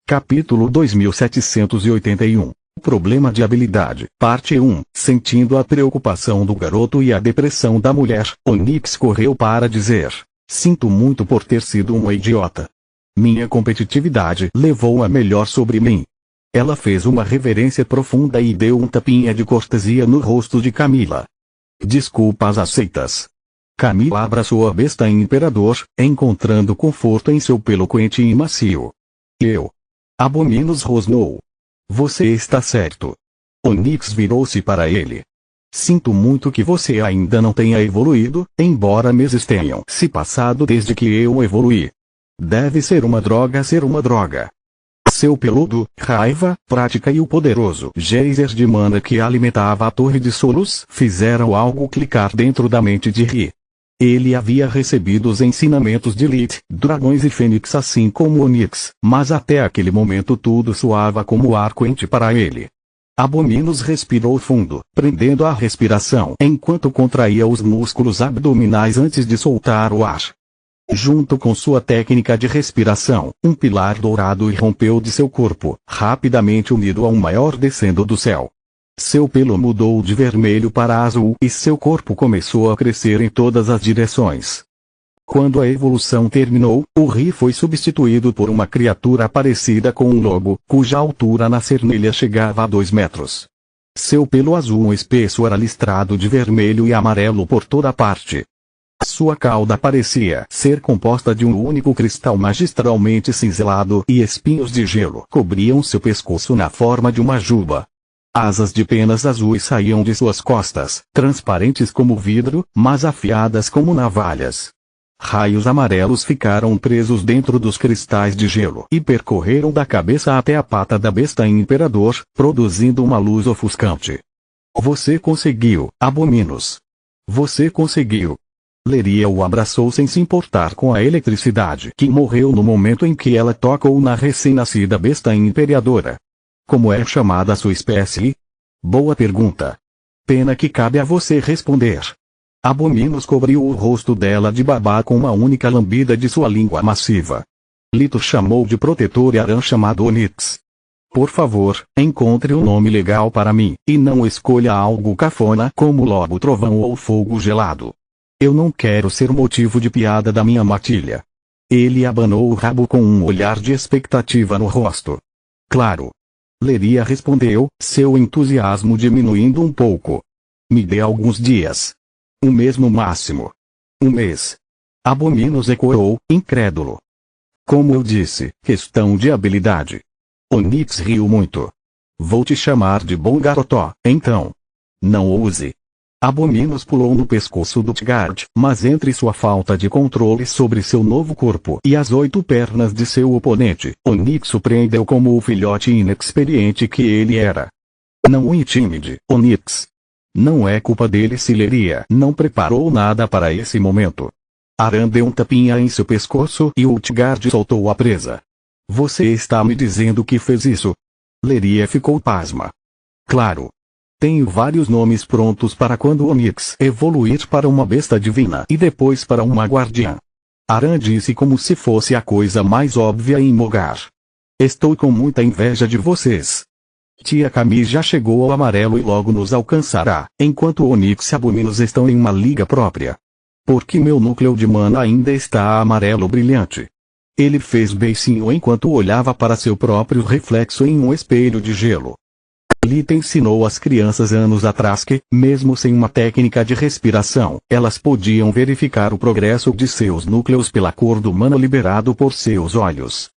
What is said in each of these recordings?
Capítulo 2781. Problema de habilidade. Parte 1. Sentindo a preocupação do garoto e a depressão da mulher, Onyx correu para dizer: sinto muito por ter sido uma idiota. Minha competitividade levou a melhor sobre mim. Ela fez uma reverência profunda e deu um tapinha de cortesia no rosto de Camila. Desculpas aceitas. Camila abraçou a besta imperador, encontrando conforto em seu pelo quente e macio. Eu. Abominos rosnou. Você está certo. Onyx virou-se para ele. Sinto muito que você ainda não tenha evoluído, embora meses tenham se passado desde que eu evoluí. Deve ser uma droga Seu peludo, raiva, prática e o poderoso geyser de mana que alimentava a torre de Solos fizeram algo clicar dentro da mente de Ri. Ele havia recebido os ensinamentos de Lith, dragões e fênix assim como Onyx, mas até aquele momento tudo soava como ar quente para ele. Abominos respirou fundo, prendendo a respiração enquanto contraía os músculos abdominais antes de soltar o ar. Junto com sua técnica de respiração, um pilar dourado irrompeu de seu corpo, rapidamente unido a um maior descendo do céu. Seu pelo mudou de vermelho para azul e seu corpo começou a crescer em todas as direções. Quando a evolução terminou, o Ri foi substituído por uma criatura parecida com um lobo, cuja altura na cernilha chegava a 2 metros. Seu pelo azul espesso era listrado de vermelho e amarelo por toda parte. Sua cauda parecia ser composta de um único cristal magistralmente cinzelado e espinhos de gelo cobriam seu pescoço na forma de uma juba. Asas de penas azuis saíam de suas costas, transparentes como vidro, mas afiadas como navalhas. Raios amarelos ficaram presos dentro dos cristais de gelo e percorreram da cabeça até a pata da besta imperador, produzindo uma luz ofuscante. Você conseguiu, Abominos. Você conseguiu. Leria o abraçou sem se importar com a eletricidade que morreu no momento em que ela tocou na recém-nascida besta imperadora. Como é chamada a sua espécie? Boa pergunta. Pena que cabe a você responder. Abominos cobriu o rosto dela de babá com uma única lambida de sua língua massiva. Lito chamou de protetor e Aran chamado Onyx. Por favor, encontre um nome legal para mim, e não escolha algo cafona como lobo trovão ou fogo gelado. Eu não quero ser motivo de piada da minha matilha. Ele abanou o rabo com um olhar de expectativa no rosto. Claro. Leria respondeu, seu entusiasmo diminuindo um pouco. Me dê alguns dias. Um mês no máximo. Um mês. Abominos ecoou, incrédulo. Como eu disse, questão de habilidade. Onyx riu muito. Vou te chamar de bom garotó, então. Não ouse. Abominos pulou no pescoço do Utgard, mas entre sua falta de controle sobre seu novo corpo e as 8 pernas de seu oponente, Onyx surpreendeu como o filhote inexperiente que ele era. Não o intimide, Onyx. Não é culpa dele se Leria não preparou nada para esse momento. Aran deu um tapinha em seu pescoço e Utgard soltou a presa. Você está me dizendo que fez isso? Leria ficou pasma. Claro. Tenho vários nomes prontos para quando Onyx evoluir para uma besta divina e depois para uma guardiã. Aran disse como se fosse a coisa mais óbvia em Mogar. Estou com muita inveja de vocês. Tia Camille já chegou ao amarelo e logo nos alcançará, enquanto Onyx e Abominos estão em uma liga própria. Porque meu núcleo de mana ainda está amarelo brilhante. Ele fez beicinho enquanto olhava para seu próprio reflexo em um espelho de gelo. Lita ensinou às crianças anos atrás que, mesmo sem uma técnica de respiração, elas podiam verificar o progresso de seus núcleos pela cor do mana liberado por seus olhos.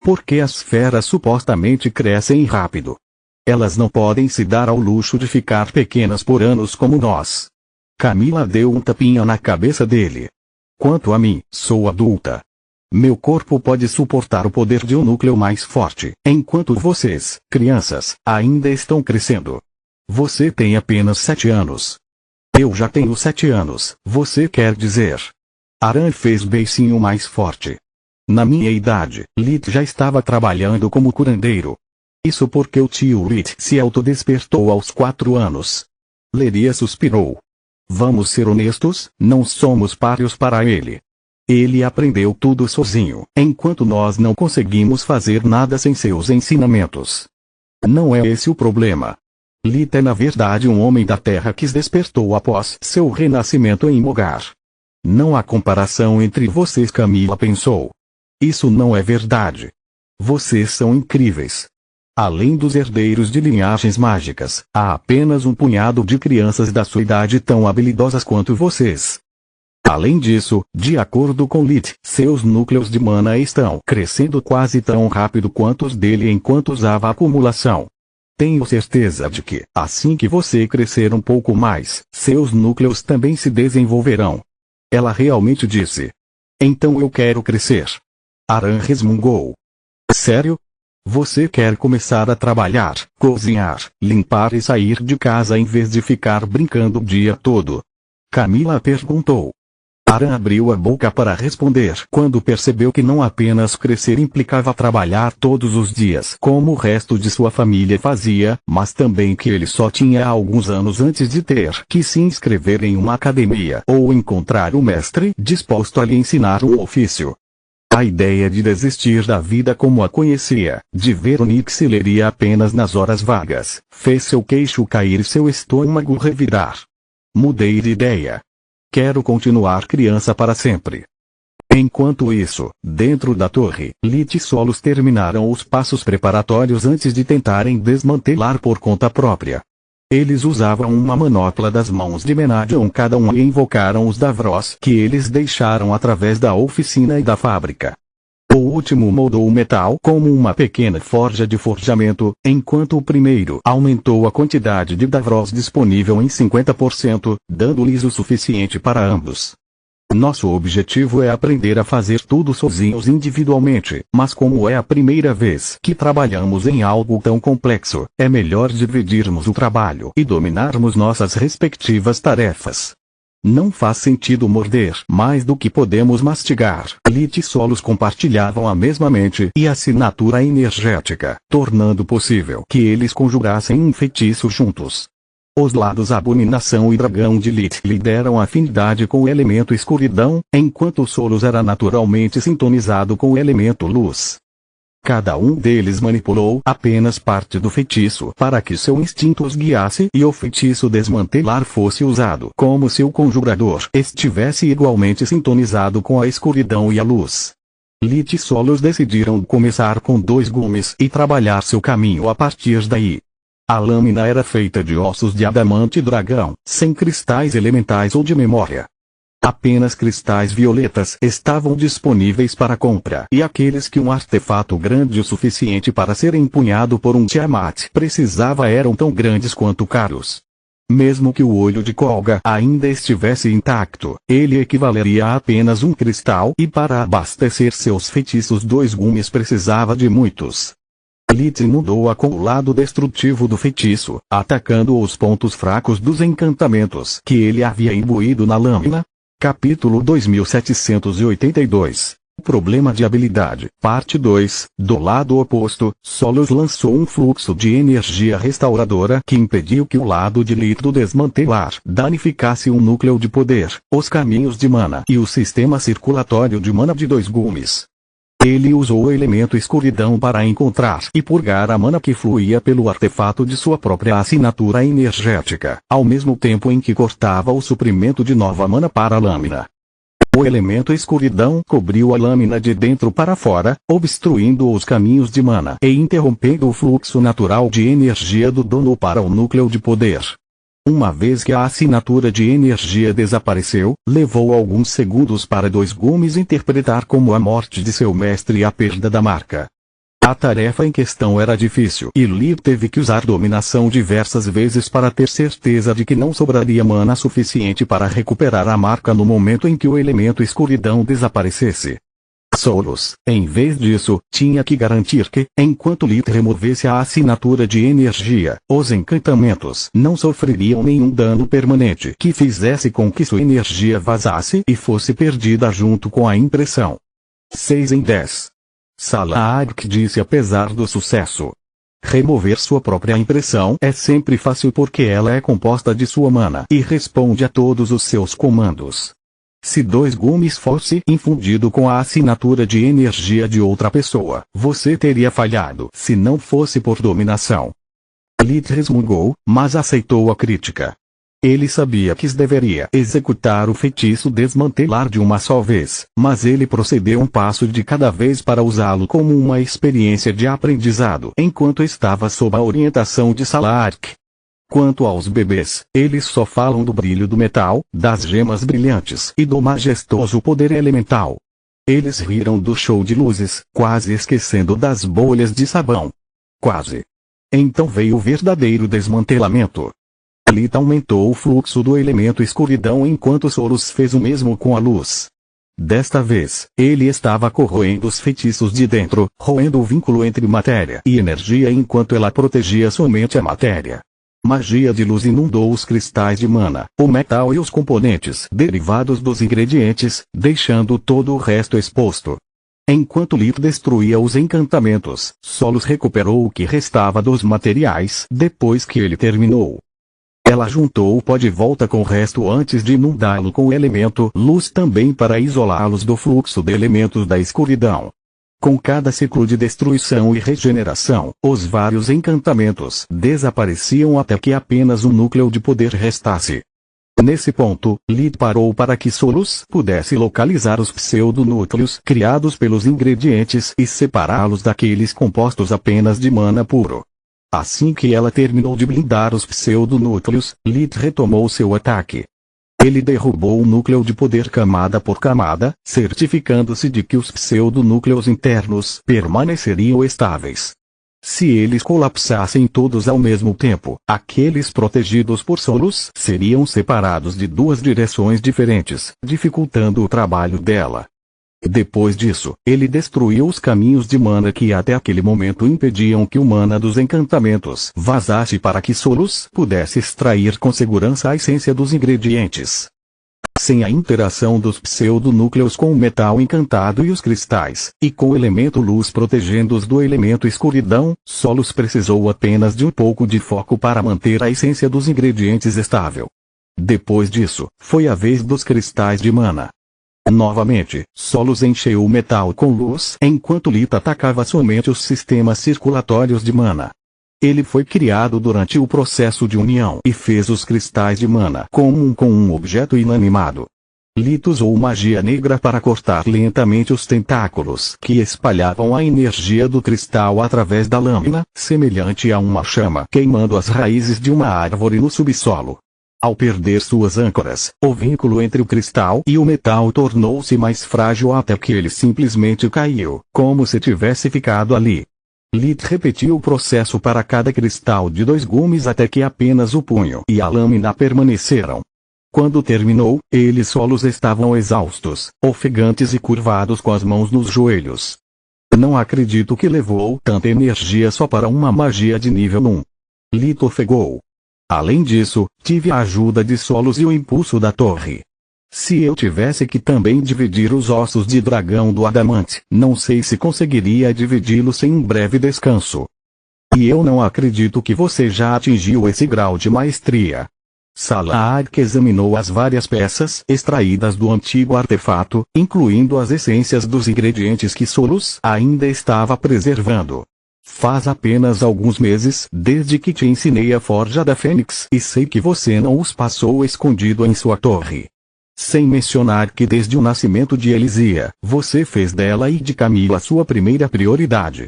Porque as feras supostamente crescem rápido. Elas não podem se dar ao luxo de ficar pequenas por anos como nós. Camila deu um tapinha na cabeça dele. Quanto a mim, sou adulta. Meu corpo pode suportar o poder de um núcleo mais forte, enquanto vocês, crianças, ainda estão crescendo. Você tem apenas 7 anos. Eu já tenho 7 anos, você quer dizer. Aran fez beicinho mais forte. Na minha idade, Lit já estava trabalhando como curandeiro. Isso porque o tio Lit se autodespertou aos 4 anos. Leria suspirou. Vamos ser honestos, não somos páreos para ele. Ele aprendeu tudo sozinho, enquanto nós não conseguimos fazer nada sem seus ensinamentos. Não é esse o problema. Lit é na verdade um homem da terra que se despertou após seu renascimento em Mogar. Não há comparação entre vocês, Camila pensou. Isso não é verdade. Vocês são incríveis. Além dos herdeiros de linhagens mágicas, há apenas um punhado de crianças da sua idade tão habilidosas quanto vocês. Além disso, de acordo com Lit, seus núcleos de mana estão crescendo quase tão rápido quanto os dele enquanto usava a acumulação. Tenho certeza de que, assim que você crescer um pouco mais, seus núcleos também se desenvolverão. Ela realmente disse. Então eu quero crescer. Aran resmungou. Sério? Você quer começar a trabalhar, cozinhar, limpar e sair de casa em vez de ficar brincando o dia todo? Camila perguntou. Aran abriu a boca para responder quando percebeu que não apenas crescer implicava trabalhar todos os dias como o resto de sua família fazia, mas também que ele só tinha alguns anos antes de ter que se inscrever em uma academia ou encontrar um mestre disposto a lhe ensinar um ofício. A ideia de desistir da vida como a conhecia, de ver Onyx e leria apenas nas horas vagas, fez seu queixo cair e seu estômago revirar. Mudei de ideia. Quero continuar criança para sempre. Enquanto isso, dentro da torre, Lit e Solos terminaram os passos preparatórios antes de tentarem desmantelar por conta própria. Eles usavam uma manopla das mãos de Menadion cada um e invocaram os Davros que eles deixaram através da oficina e da fábrica. O último moldou o metal como uma pequena forja de forjamento, enquanto o primeiro aumentou a quantidade de Davros disponível em 50%, dando-lhes o suficiente para ambos. Nosso objetivo é aprender a fazer tudo sozinhos individualmente, mas como é a primeira vez que trabalhamos em algo tão complexo, é melhor dividirmos o trabalho e dominarmos nossas respectivas tarefas. Não faz sentido morder mais do que podemos mastigar. Lit e Solos compartilhavam a mesma mente e assinatura energética, tornando possível que eles conjurassem um feitiço juntos. Os lados Abominação e Dragão de Lit lideram afinidade com o elemento escuridão, enquanto Solos era naturalmente sintonizado com o elemento luz. Cada um deles manipulou apenas parte do feitiço para que seu instinto os guiasse e o feitiço desmantelar fosse usado como se o conjurador estivesse igualmente sintonizado com a escuridão e a luz. Lit e Solos decidiram começar com 2 gumes e trabalhar seu caminho a partir daí. A lâmina era feita de ossos de adamante dragão, sem cristais elementais ou de memória. Apenas cristais violetas estavam disponíveis para compra e aqueles que um artefato grande o suficiente para ser empunhado por um Tiamat precisava eram tão grandes quanto caros. Mesmo que o olho de Kolga ainda estivesse intacto, ele equivaleria a apenas um cristal e para abastecer seus feitiços 2 gumes precisava de muitos. Lit inundou-a com o lado destrutivo do feitiço, atacando os pontos fracos dos encantamentos que ele havia imbuído na lâmina. Capítulo 2782. Problema de habilidade. Parte 2. Do lado oposto, Solos lançou um fluxo de energia restauradora que impediu que o lado de Lit do desmantelar danificasse um núcleo de poder, os caminhos de mana e o sistema circulatório de mana de 2 gumes. Ele usou o elemento escuridão para encontrar e purgar a mana que fluía pelo artefato de sua própria assinatura energética, ao mesmo tempo em que cortava o suprimento de nova mana para a lâmina. O elemento escuridão cobriu a lâmina de dentro para fora, obstruindo os caminhos de mana e interrompendo o fluxo natural de energia do dono para o núcleo de poder. Uma vez que a assinatura de energia desapareceu, levou alguns segundos para 2 gumes interpretar como a morte de seu mestre e a perda da marca. A tarefa em questão era difícil e Lit teve que usar dominação diversas vezes para ter certeza de que não sobraria mana suficiente para recuperar a marca no momento em que o elemento escuridão desaparecesse. Solos, em vez disso, tinha que garantir que, enquanto Lit removesse a assinatura de energia, os encantamentos não sofreriam nenhum dano permanente que fizesse com que sua energia vazasse e fosse perdida junto com a impressão. 6 em 10. Salah-Ark disse apesar do sucesso. Remover sua própria impressão é sempre fácil porque ela é composta de sua mana e responde a todos os seus comandos. Se 2 gumes fosse infundido com a assinatura de energia de outra pessoa, você teria falhado se não fosse por dominação. Lilith resmungou, mas aceitou a crítica. Ele sabia que deveria executar o feitiço desmantelar de uma só vez, mas ele procedeu um passo de cada vez para usá-lo como uma experiência de aprendizado enquanto estava sob a orientação de Salark. Quanto aos bebês, eles só falam do brilho do metal, das gemas brilhantes e do majestoso poder elemental. Eles riram do show de luzes, quase esquecendo das bolhas de sabão. Quase. Então veio o verdadeiro desmantelamento. Lilith aumentou o fluxo do elemento escuridão enquanto Soros fez o mesmo com a luz. Desta vez, ele estava corroendo os feitiços de dentro, roendo o vínculo entre matéria e energia enquanto ela protegia somente a matéria. Magia de luz inundou os cristais de mana, o metal e os componentes derivados dos ingredientes, deixando todo o resto exposto. Enquanto Lilith destruía os encantamentos, Solos recuperou o que restava dos materiais depois que ele terminou. Ela juntou o pó de volta com o resto antes de inundá-lo com o elemento luz também para isolá-los do fluxo de elementos da escuridão. Com cada ciclo de destruição e regeneração, os vários encantamentos desapareciam até que apenas um núcleo de poder restasse. Nesse ponto, Lilith parou para que Solos pudesse localizar os pseudonúcleos criados pelos ingredientes e separá-los daqueles compostos apenas de mana puro. Assim que ela terminou de blindar os pseudonúcleos, Lilith retomou seu ataque. Ele derrubou o núcleo de poder camada por camada, certificando-se de que os pseudonúcleos internos permaneceriam estáveis. Se eles colapsassem todos ao mesmo tempo, aqueles protegidos por Solos seriam separados de 2 direções diferentes, dificultando o trabalho dela. Depois disso, ele destruiu os caminhos de mana que até aquele momento impediam que o mana dos encantamentos vazasse para que Solos pudesse extrair com segurança a essência dos ingredientes. Sem a interação dos pseudonúcleos com o metal encantado e os cristais, e com o elemento luz protegendo-os do elemento escuridão, Solos precisou apenas de um pouco de foco para manter a essência dos ingredientes estável. Depois disso, foi a vez dos cristais de mana. Novamente, Solos encheu o metal com luz enquanto Lilith atacava somente os sistemas circulatórios de mana. Ele foi criado durante o processo de união e fez os cristais de mana comum com um objeto inanimado. Lilith usou magia negra para cortar lentamente os tentáculos que espalhavam a energia do cristal através da lâmina, semelhante a uma chama queimando as raízes de uma árvore no subsolo. Ao perder suas âncoras, o vínculo entre o cristal e o metal tornou-se mais frágil até que ele simplesmente caiu, como se tivesse ficado ali. Lilith repetiu o processo para cada cristal de 2 gumes até que apenas o punho e a lâmina permaneceram. Quando terminou, eles solos estavam exaustos, ofegantes e curvados com as mãos nos joelhos. Não acredito que levou tanta energia só para uma magia de nível 1. Lilith ofegou. Além disso, tive a ajuda de Solos e o impulso da torre. Se eu tivesse que também dividir os ossos de dragão do adamante, não sei se conseguiria dividi-los sem um breve descanso. E eu não acredito que você já atingiu esse grau de maestria. Salark examinou as várias peças extraídas do antigo artefato, incluindo as essências dos ingredientes que Solos ainda estava preservando. Faz apenas alguns meses desde que te ensinei a Forja da Fênix e sei que você não os passou escondido em sua torre. Sem mencionar que desde o nascimento de Elisia, você fez dela e de Camila sua primeira prioridade.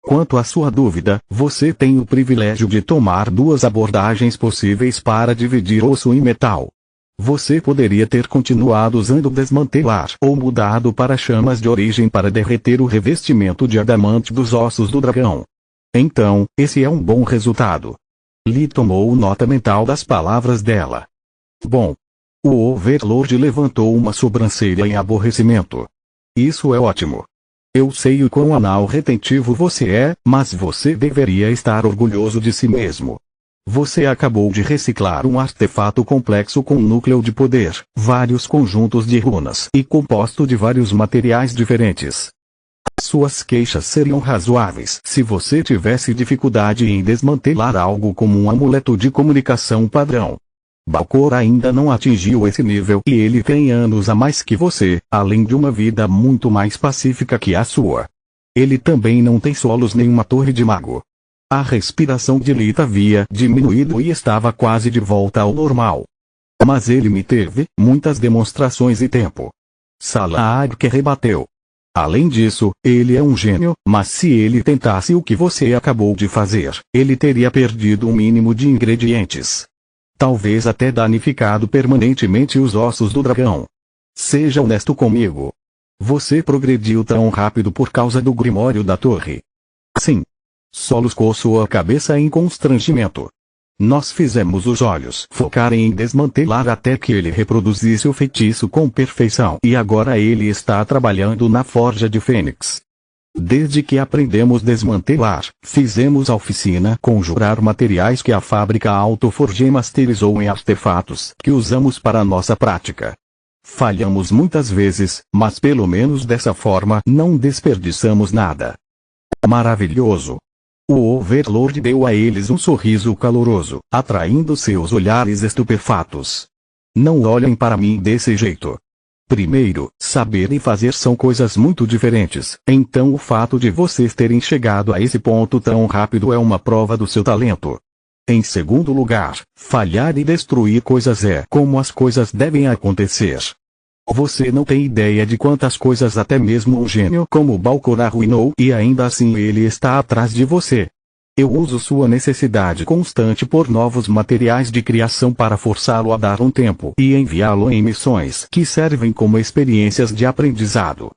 Quanto à sua dúvida, você tem o privilégio de tomar 2 abordagens possíveis para dividir osso em metal. Você poderia ter continuado usando desmantelar ou mudado para chamas de origem para derreter o revestimento de adamante dos ossos do dragão. Então, esse é um bom resultado. Lilith tomou nota mental das palavras dela. Bom. O Overlord levantou uma sobrancelha em aborrecimento. Isso é ótimo. Eu sei o quão anal retentivo você é, mas você deveria estar orgulhoso de si mesmo. Você acabou de reciclar um artefato complexo com núcleo de poder, vários conjuntos de runas e composto de vários materiais diferentes. Suas queixas seriam razoáveis se você tivesse dificuldade em desmantelar algo como um amuleto de comunicação padrão. Balcor ainda não atingiu esse nível e ele tem anos a mais que você, além de uma vida muito mais pacífica que a sua. Ele também não tem solos nem uma torre de mago. A respiração de Lita havia diminuído e estava quase de volta ao normal. Mas ele me teve muitas demonstrações e tempo. Salah-Ark rebateu. Além disso, ele é um gênio, mas se ele tentasse o que você acabou de fazer, ele teria perdido um mínimo de ingredientes. Talvez até danificado permanentemente os ossos do dragão. Seja honesto comigo. Você progrediu tão rápido por causa do Grimório da Torre. Sim. Solos coçou a cabeça em constrangimento. Nós fizemos os olhos focarem em desmantelar até que ele reproduzisse o feitiço com perfeição e agora ele está trabalhando na Forja de Fênix. Desde que aprendemos desmantelar, fizemos a oficina conjurar materiais que a fábrica Autoforge masterizou em artefatos que usamos para nossa prática. Falhamos muitas vezes, mas pelo menos dessa forma não desperdiçamos nada. Maravilhoso! O Overlord deu a eles um sorriso caloroso, atraindo seus olhares estupefatos. Não olhem para mim desse jeito. Primeiro, saber e fazer são coisas muito diferentes, então o fato de vocês terem chegado a esse ponto tão rápido é uma prova do seu talento. Em segundo lugar, falhar e destruir coisas é como as coisas devem acontecer. Você não tem ideia de quantas coisas até mesmo um gênio como Balcor arruinou e ainda assim ele está atrás de você. Eu uso sua necessidade constante por novos materiais de criação para forçá-lo a dar um tempo e enviá-lo em missões que servem como experiências de aprendizado.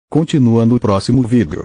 Continua no próximo vídeo.